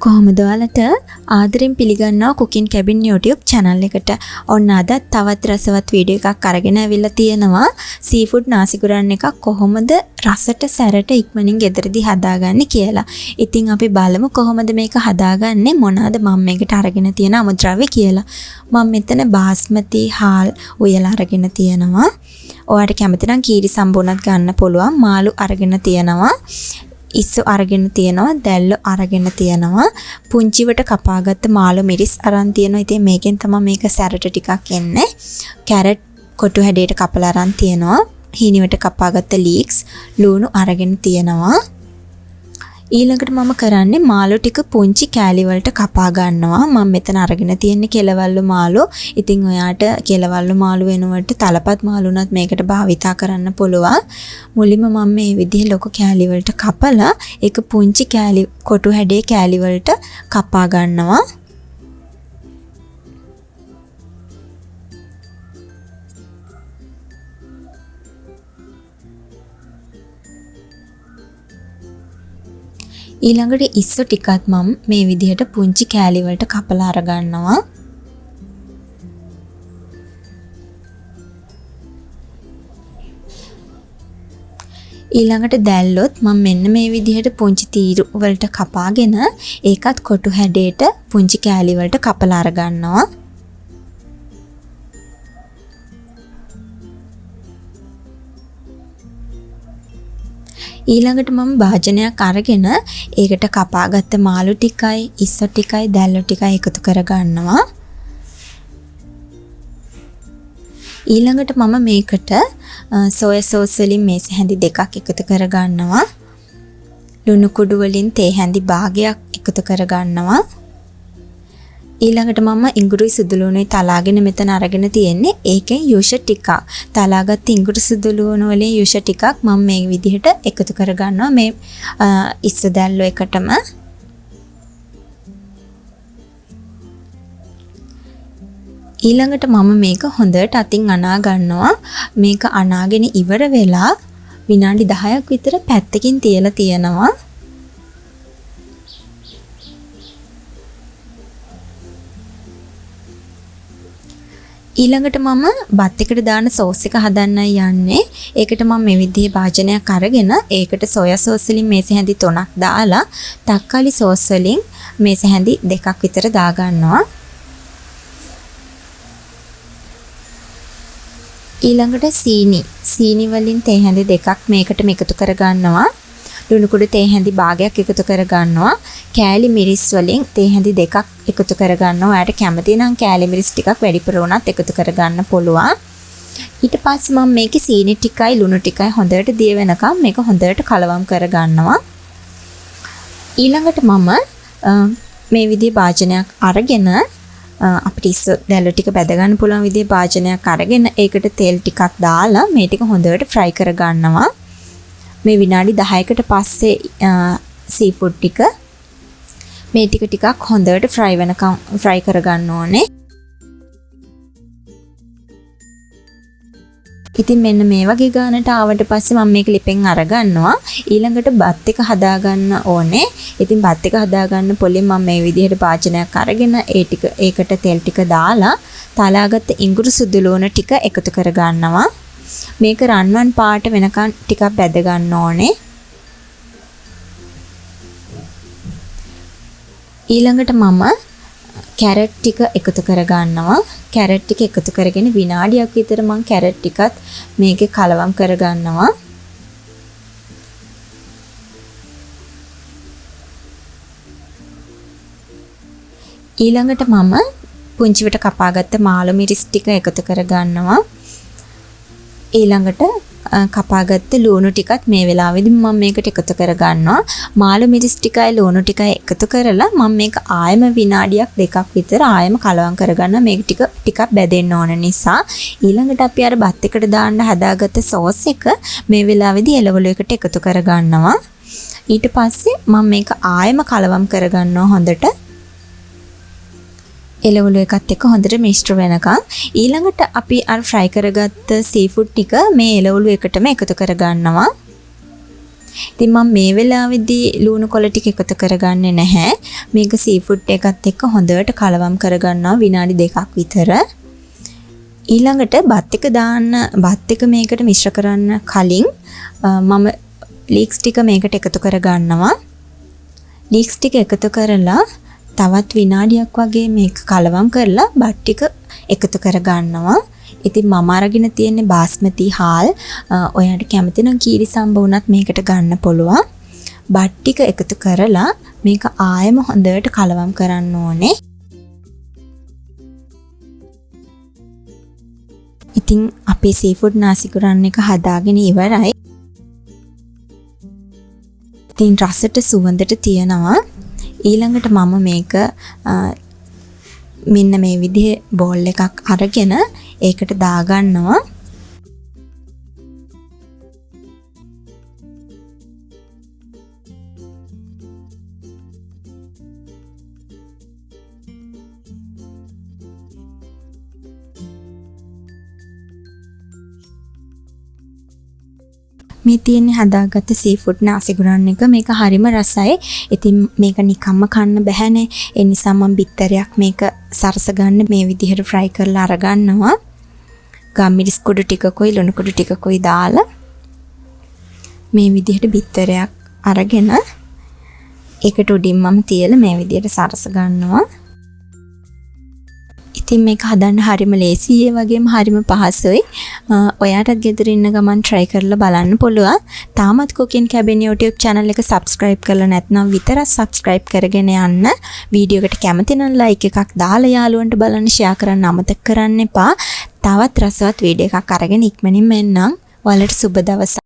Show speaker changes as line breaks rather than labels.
කොහොමද ඔයාලට ආදරෙන් පිළිගන්නවා කුකින් කැබින් YouTube channel එකට. ඔන්න අද තවත් රසවත් වීඩියෝ එකක් අරගෙන අවිල්ලා තියෙනවා. සීෆුඩ් නාසි ගොරන් එකක් කොහොමද රසට සැරට ඉක්මනින් ගෙදරදී හදාගන්නේ කියලා. ඉතින් අපි බලමු කොහොමද මේක හදාගන්නේ, මොනවාද මම මේකට අරගෙන තියෙන අමුද්‍රව්‍ය කියලා. මම මෙතන බාස්මති හාල් උයලා අරගෙන තියෙනවා. ඔයාලට කැමති නම් කීරි සම්බුණත් ගන්න පුළුවන්. මාළු අරගෙන තියෙනවා. ඉස්සු අරගෙන තියෙනවා, දැල්ලෝ අරගෙන තියෙනවා, පුංචිවට කපාගත්ත මාළු මිරිස් අරන් තියෙනවා. ඉතින් මේකෙන් තමයි මේක සැරට ටිකක් එන්නේ. කැරට් කොටු හැඩයට කපලා අරන් තියෙනවා. හීනිවට කපාගත්ත ලීක්ස්, ලුණු අරගෙන තියෙනවා. ඊළඟට මම කරන්නේ මාළු ටික පුංචි කෑලි වලට කපා ගන්නවා. මම මෙතන අරගෙන තියෙන්නේ කෙලවල්ලු මාළු. ඉතින් ඔයාට කෙලවල්ලු මාළු වෙනුවට තලපත් මාළු උනත් මේකට භාවිතා කරන්න පුළුවන්. මුලින්ම මම මේ විදිහේ ලොකු කෑලි වලට කපලා ඒක පුංචි කෑලි කොටු හැඩේ කෑලි වලට කපා ගන්නවා. ඊළඟට ඉස්සු ටිකත් මම මේ විදිහට පුංචි කෑලි වලට කපලා අර ගන්නවා. ඊළඟට දැල්ලොත් මම මෙන්න මේ විදිහට පුංචි තීරු වලට කපාගෙන ඒකත් කොටු හැඩයට පුංචි කෑලි වලට කපලා අර ගන්නවා. ඊළඟට මම භාජනයක් අරගෙන ඒකට කපාගත්ත මාළු ටිකයි ඉස්සෝ ටිකයි දැල්ලෝ ටිකයි එකතු කර ගන්නවා. ඊළඟට මම මේකට සෝයා සෝස් වලින් මේස හැඳි දෙකක් එකතු කර ගන්නවා. ලුණු කුඩු වලින් තේ හැඳි භාගයක් එකතු කර ගන්නවා. ඊළඟට මම ඉඟුරුයි සුදුලුණුයි තලාගෙන මෙතන අරගෙන තියෙන්නේ. ඒකෙන් යුෂ ටිකක් තලාගත්ත ඉඟුරු සුදුලුණු වලින් යුෂ ටිකක් මම මේ විදිහට එකතු කර ගන්නවා මේ ඉස්ස දැල්ලෝ එකටම. ඊළඟට මම මේක හොඳට අතින් අනා ගන්නවා. මේක අනාගෙන ඉවර වෙලා විනාඩි 10ක් විතර පැත්තකින් තියලා තියෙනවා. ඊළඟට මම බත් එකට දාන සෝස් එක හදන්නයි යන්නේ. ඒකට මම මේ විදිහේ භාජනයක් අරගෙන ඒකට සෝයා සෝස් වලින් මේස හැඳි 3ක් දාලා තක්කාලි සෝස් වලින් මේස හැඳි 2ක් විතර දා ගන්නවා. ඊළඟට සීනි වලින් තේ හැඳි 2ක් මේකටම එකතු කර ගන්නවා. ලුණු කුඩු තේ හැඳි භාගයක් එකතු කර ගන්නවා. කෑලි මිරිස් වලින් තේ හැඳි 2ක් එකතු කර ගන්නවා. ඔයාලට කැමති නම් කෑලි මිරිස් ටිකක් වැඩිපුර වුණත් එකතු කර ගන්න පුළුවන්. ඊට පස්සේ මම මේකේ සීනි ටිකයි ලුණු ටිකයි හොඳට දිය වෙනකම් මේක හොඳට කලවම් කර ගන්නවා. ඊළඟට මම මේ විදිහේ භාජනයක් අරගෙන අපිට ඉස්ස දැල්ලෝ ටික බැද ගන්න පුළුවන් විදිහේ භාජනයක් අරගෙන ඒකට තෙල් ටිකක් දාලා මේ ටික හොඳට ෆ්‍රයි කර ගන්නවා. මේ විනාඩි 10කට පස්සේ සීෆුඩ් ටික මේ ටිකක් හොඳට ෆ්‍රයි වෙනකම් ෆ්‍රයි කරගන්න ඕනේ. ඉතින් මෙන්න මේ වගේ ගානට ආවට පස්සේ මම මේක ලිපෙන් අරගන්නවා. ඊළඟට බත් එක හදාගන්න ඕනේ. ඉතින් බත් එක හදාගන්න පොලෙන් මම මේ විදිහට භාජනයක් අරගෙන ඒකට තෙල් ටික දාලා තලාගත්ත ඉඟුරු සුදුලුණු ටික එකතු කරගන්නවා. මේක රන්වන් පාට වෙනකන් ටිකක් බැද ගන්න ඕනේ. ඊළඟට මම කැරට් ටික එකතු කර ගන්නවා. කැරට් ටික එකතු කරගෙන විනාඩියක් විතර මම කැරට් ටිකත් මේකේ කලවම් කර ගන්නවා. ඊළඟට මම පුංචිවට කපාගත්ත මාළු මිරිස් ටික එකතු කර ගන්නවා. ඊළඟට කපාගත්ත ලුණු ටිකත් මේ වෙලාවෙදි මම මේකට එකතු කර ගන්නවා. මාළු මිරිස් ටිකයි ලුණු ටිකයි එකතු කරලා මම මේක ආයෙම විනාඩියක් දෙකක් විතර ආයෙම කලවම් කරගන්න. මේක ටිකක් බැදෙන්න ඕන නිසා. ඊළඟට අපි අර බත් එකට දාන්න හදාගත්ත සෝස් එක මේ වෙලාවෙදි එළවලු එකට එකතු කර ගන්නවා. ඊට පස්සේ මම මේක ආයෙම කලවම් කරගන්නවා හොඳට. එළවලු එකත් එක්ක හොඳට මිශ්‍ර වෙනකන්. ඊළඟට අපි අර ෆ්‍රයි කරගත්ත සීෆුඩ් ටික මේ එළවලු එකටම එකතු කර ගන්නවා. ඉතින් මම මේ වෙලාවේදී ලුණු කොළ ටික එකතු කරගන්නේ නැහැ. මේක සීෆුඩ් එකත් එක්ක හොඳට කලවම් කරගන්නවා විනාඩි 2ක් විතර. ඊළඟට බත් එක මේකට මිශ්‍ර කරන්න කලින් මම ලීක්ස් ටික මේකට එකතු කරගන්නවා. ලීක්ස් ටික එකතු කරලා තවත් විනාඩියක් වගේ මේක කලවම් කරලා බත් ටික එකතු කරගන්නවා. ඉතින් මම අරගෙන තියෙන්නේ බාස්මති හාල්. ඔයාලට කැමති නම් කීරි සම්බ වුණත් මේකට ගන්න පුළුවන්. බත් ටික එකතු කරලා මේක ආයෙම හොඳට කලවම් කරන්න ඕනේ. ඉතින් අපේ සීෆුඩ් නාසි ගුරන් එක හදාගෙන ඉවරයි. ඉතින් රසට සුවඳට තියනවා. ඊළඟට මම මේක මෙන්න මේ විදිහේ බෝල් එකක් අරගෙන ඒකට දාගන්නවා. මේ තියෙන්නේ හදාගත්ත සීෆුඩ් නාසි ගුරන් එක. මේක හරිම රසයි. ඉතින් මේක නිකම්ම කන්න බැහැනේ. ඒ නිසා මම බිත්තරයක් මේක සරස ගන්න මේ විදිහට ෆ්‍රයි කරලා අරගන්නවා. ගම්මිරිස් කුඩු ටිකකුයි ලුණු කුඩු ටිකකුයි දාලා මේ විදිහට බිත්තරයක් අරගෙන ඒකට උඩින් මම තියලා මේ විදිහට සරස ගන්නවා. ඉතින් මේක හදන්න හරිම ලේසියි, ඒ වගේම හරිම පහසුයි. ඔයාටත් ගෙදර ඉන්න ගමන් try කරලා බලන්න පුළුවන්. තාමත් cooking cabin YouTube channel එක subscribe කරලා නැත්නම් විතරක් subscribe කරගෙන යන්න. වීඩියෝ එකට කැමති නම් like එකක් දාලා යාළුවන්ට බලන්න share කරන්න අමතක කරන්න එපා. තවත් රසවත් වීඩියෝ එකක් අරගෙන ඉක්මනින්ම එන්නම්. ඔයාලට සුබ දවසක්.